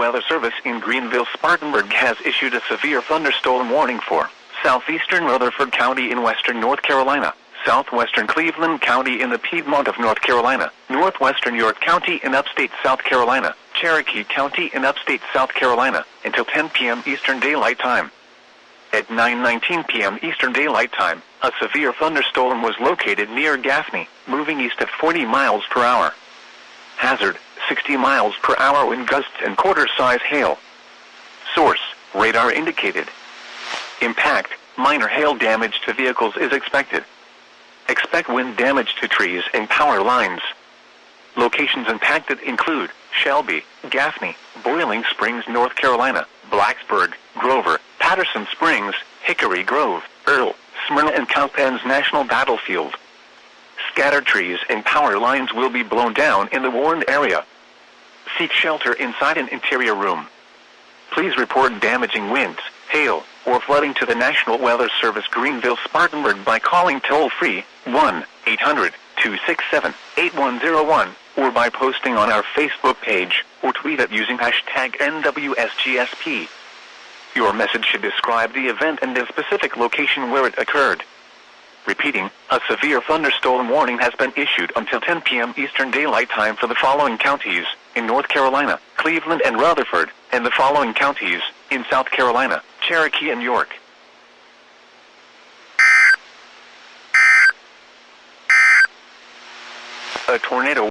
Weather Service in Greenville-Spartanburg has issued a severe thunderstorm warning for southeastern Rutherford County in western North Carolina, southwestern Cleveland County in the Piedmont of North Carolina, northwestern York County in upstate South Carolina, Cherokee County in upstate South Carolina, until 10 p.m. Eastern Daylight Time. At 9:19 p.m. Eastern Daylight Time, a severe thunderstorm was located near Gaffney, moving east at 40 miles per hour. Hazard, 60 miles per hour wind gusts and quarter-size hail. Source, radar indicated. Impact, minor hail damage to vehicles is expected. Expect wind damage to trees and power lines. Locations impacted include Shelby, Gaffney, Boiling Springs, North Carolina, Blacksburg, Grover, Patterson Springs, Hickory Grove, Earl, Smyrna and Cowpens National Battlefield. Scattered trees and power lines will be blown down in the warned area. Seek shelter inside an interior room. Please report damaging winds, hail, or flooding to the National Weather Service Greenville-Spartanburg by calling toll-free 1-800-267-8101 or by posting on our Facebook page or tweet it using hashtag NWSGSP. Your message should describe the event and the specific location where it occurred. Repeating, a severe thunderstorm warning has been issued until 10 p.m. Eastern Daylight Time for the following counties in North Carolina, Cleveland and Rutherford, and the following counties in South Carolina, Cherokee and York. A tornado